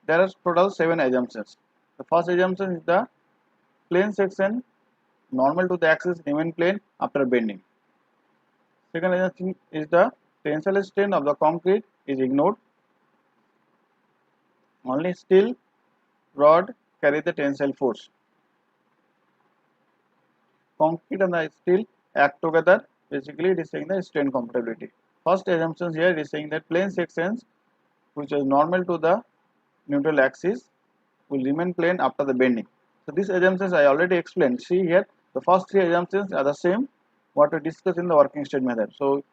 there are total 7 assumptions. The first assumption is the plane section normal to the axis remain plane after bending. Second assumption is the tensile strain of the concrete is ignored. Only steel rod carry the tensile force. Concrete and the steel act together. Basically, it is saying the strain compatibility. First assumption here is saying that plane sections which is normal to the neutral axis will remain plane after the bending. So these assumptions I already explained. See here, the first 3 assumptions are the same what we discussed in the working state method. So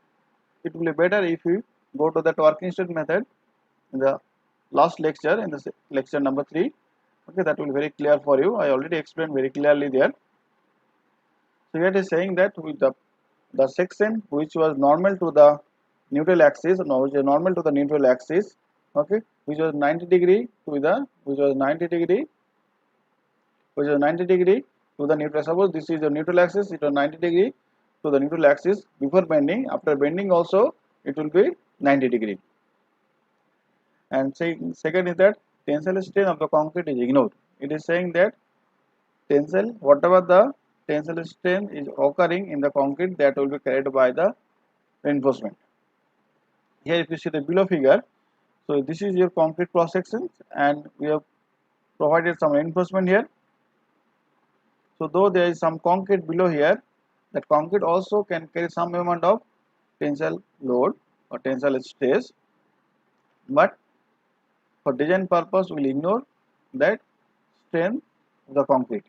it will be better if you go to that working state method in the last lecture, in the lecture number 3. Okay, that will be very clear for you. I already explained very clearly there. So here it is saying that with the section which was normal to the neutral axis, which is normal to the neutral axis, okay, which was 90 degree to the which was 90 degree to the neutral. Suppose this is the neutral axis, it was 90 degree to the neutral axis before bending. After bending also it will be 90 degree. And second is that tensile strain of the concrete is ignored. It is saying that tensile, whatever the tensile strain is occurring in the concrete, that will be carried by the reinforcement. Here if you see the below figure, so this is your concrete cross section and we have provided some reinforcement here. So though there is some concrete below here, that concrete also can carry some amount of tensile load or tensile stress, but for design purpose we will ignore that strain of the concrete.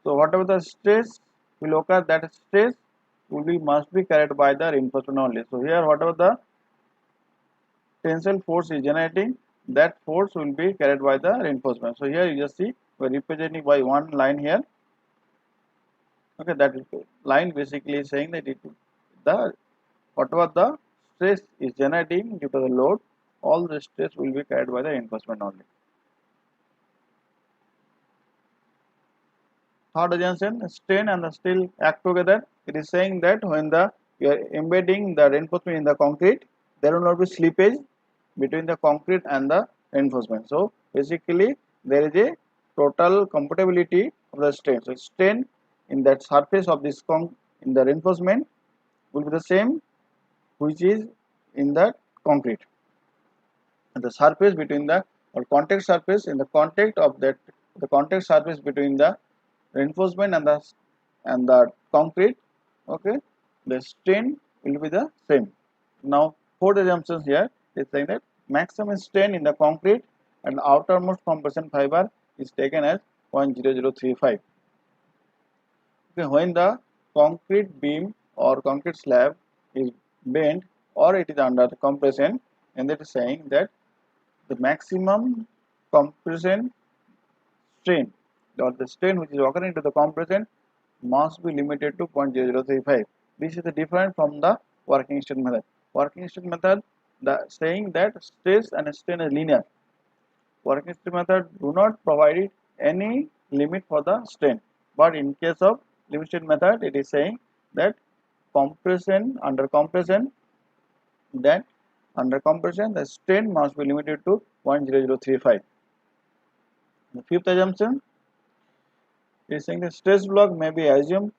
So whatever the stress will occur, that stress must be carried by the reinforcement only. So here whatever the tensile force is generating, that force will be carried by the reinforcement. So here you just see we are representing by one line here. Okay, that line basically is saying that the whatever the stress is generating due to the load, all the stress will be carried by the reinforcement only. Third assumption, strain and the steel act together. It is saying that when you are embedding the reinforcement in the concrete, there will not be slippage between the concrete and the reinforcement. So basically there is a total compatibility of the strain. So strain in that surface of this in the reinforcement will be the same which is in the concrete. And the surface between the or contact surface in the contact of that the contact surface between the reinforcement and the concrete, okay, the strain will be the same. Now fourth assumption here is saying that maximum strain in the concrete and outermost compression fiber is taken as 0.0035. Okay, when the concrete beam or concrete slab is bent or it is under the compression, and that is saying that the maximum compression strain or the strain which is occurring to the compression must be limited to 0.0035. This is the different from the working state method. Working state method, the saying that stress and strain is linear. Working state method do not provide any limit for the strain, but in case of limit state method, it is saying that under compression the strain must be limited to 0.0035. The fifth assumption is saying the stress block may be assumed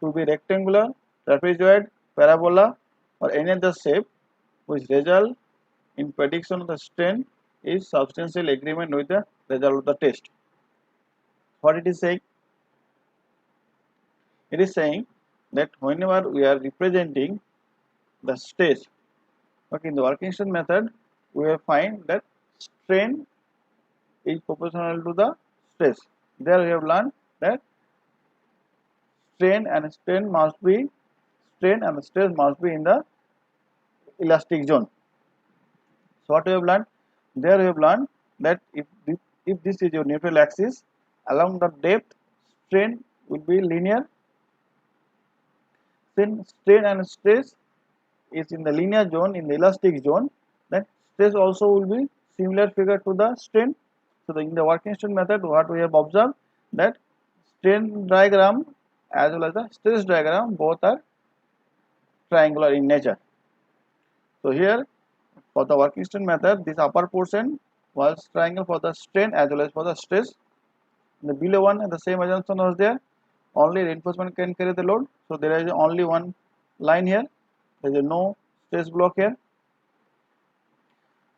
to be rectangular, trapezoid, parabola, or any other shape which result in prediction of the strain is substantial agreement with the result of the test. What it is saying? It is saying that whenever we are representing the stress, okay, in the working state method, we will find that strain is proportional to the stress. There we have learned that strain and stress must be in the elastic zone. So what we have learned? There we have learned that if this is your neutral axis, along the depth, strain will be linear. Since strain and stress is in the linear zone, in the elastic zone, then stress also will be similar figure to the strain. So in the working state method, what we have observed that strain diagram as well as the stress diagram both are triangular in nature. So here for the working state method, this upper portion was triangle for the strain as well as for the stress. In the below one, the same assumption was there. Only reinforcement can carry the load. So there is only one line here. There is no stress block here.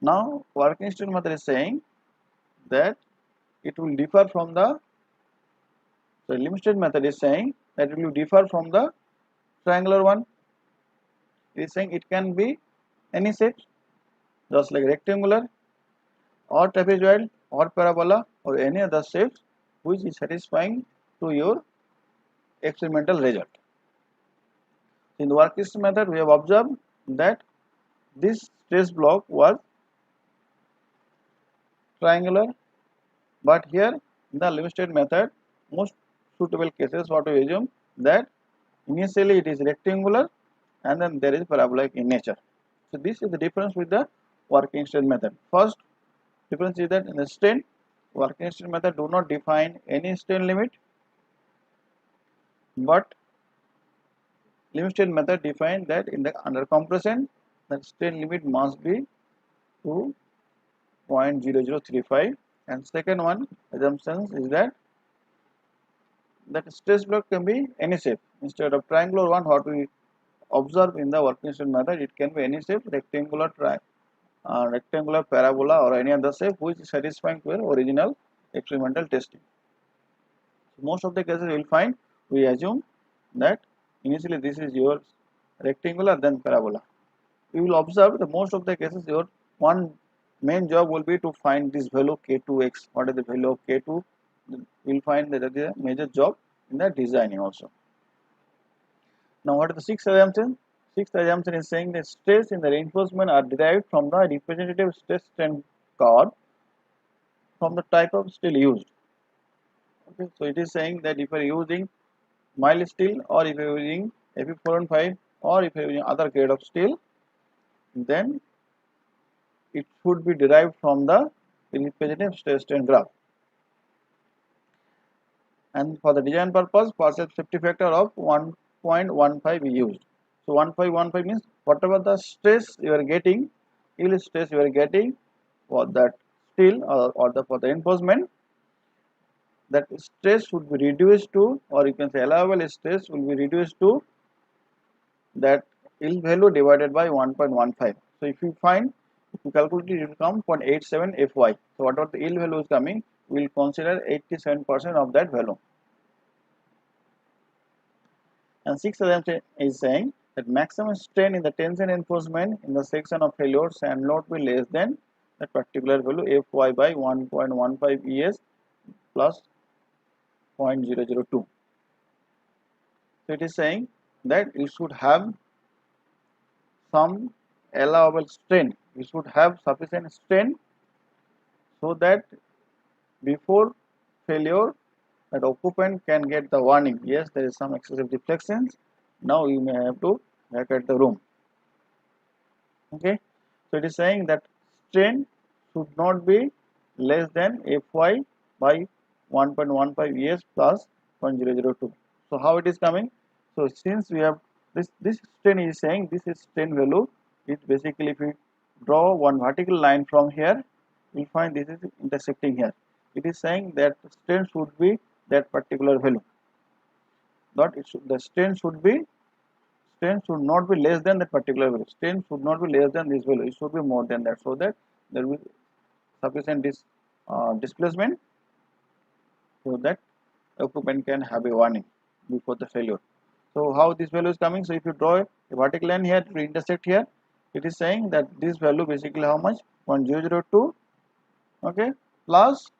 Now working strain method is saying that it will differ from the limit state method is saying that it will differ from the triangular one. It is saying it can be any shape, just like rectangular or trapezoid or parabola or any other shapes which is satisfying to your experimental result. In the working strain method, we have observed that this stress block was triangular, but here in the limit state method, most suitable cases what we assume that initially it is rectangular and then there is parabolic in nature. So this is the difference with the working strain method. First difference is that in the strain, working strain method do not define any strain limit, but limit state method define that in the under compression the strain limit must be to 0.0035, and second one assumptions is that stress block can be any shape. Instead of triangular one what we observe in the working strain method, it can be any shape, rectangular, rectangular, parabola or any other shape which is satisfying to your original experimental testing. So most of the cases you will find we assume that initially this is your rectangular then parabola. You will observe the most of the cases your one main job will be to find this value k2x. What is the value of k2? You will find that is a major job in the designing also. Now what is the sixth assumption? Sixth assumption is saying that stress in the reinforcement are derived from the representative stress strain curve from the type of steel used. Okay, so it is saying that if you are using mild steel or if you are using Fe415 or if you are using other grade of steel, then it should be derived from the representative stress strain graph. And for the design purpose, partial safety factor of 1.15 is used. So 1.15 means whatever the stress you are getting, yield stress you are getting for that steel or for the reinforcement, that stress should be reduced to, or you can say allowable stress will be reduced to that yield value divided by 1.15. So if you find, if you calculate it, will come 0.87 Fy. So whatever the yield value is coming, we will consider 87% of that value. And sixth assumption is saying that maximum strain in the tension reinforcement in the section of failure shall not be less than that particular value Fy by 1.15 ES plus 0.002. So it is saying that you should have some allowable strain. You should have sufficient strain so that before failure that occupant can get the warning, yes, there is some excessive deflections, now you may have to vacate the room. Okay, so it is saying that strain should not be less than Fy by 1.15 ES plus 0.002. So how it is coming? So since we have this strain is saying this is strain value, it basically if we draw one vertical line from here, we will find this is intersecting here. It is saying that strain should be that particular value. But the strain should not be less than that particular value. Strain should not be less than this value. It should be more than that, so that there will be sufficient displacement, so that occupant can have a warning before the failure. So how this value is coming? So if you draw a vertical line here to intersect here, it is saying that this value basically how much? 0.002, okay, plus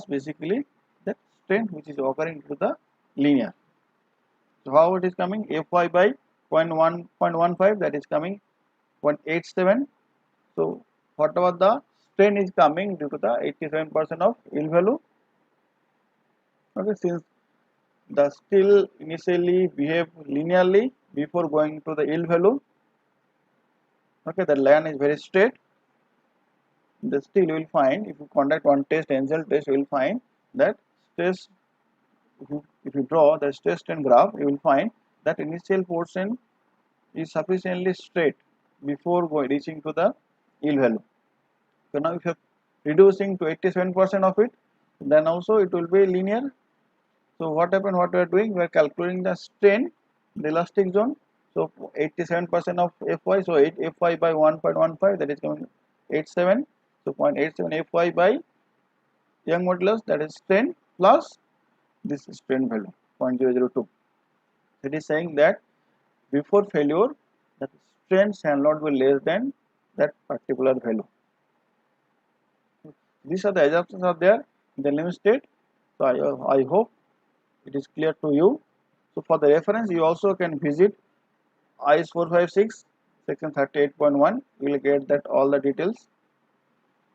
basically that strain which is occurring to the linear. So how it is coming? Fy by 0.1.15, that is coming 0.87. So whatever the strain is coming due to the 87% of yield value. Okay, since the steel initially behave linearly before going to the yield value. Okay, the line is very straight. The steel you will find, if you conduct one test, tensile test, you will find that stress. If you draw the stress strain graph, you will find that initial portion is sufficiently straight before reaching to the yield value. So now if you are reducing to 87% of it, then also it will be linear. So what happened, what we are doing, we are calculating the strain, the elastic zone. So 87% of Fy, so 8 Fy by 1.15, that is coming 87. So 0.87 Fy by Young modulus, that is strain, plus this strain value 0.002. It is saying that before failure, the strain shall not be less than that particular value. These are the assumptions are there in the limit state. So I hope it is clear to you. So for the reference, you also can visit IS 456 section 38.1. You will get that all the details.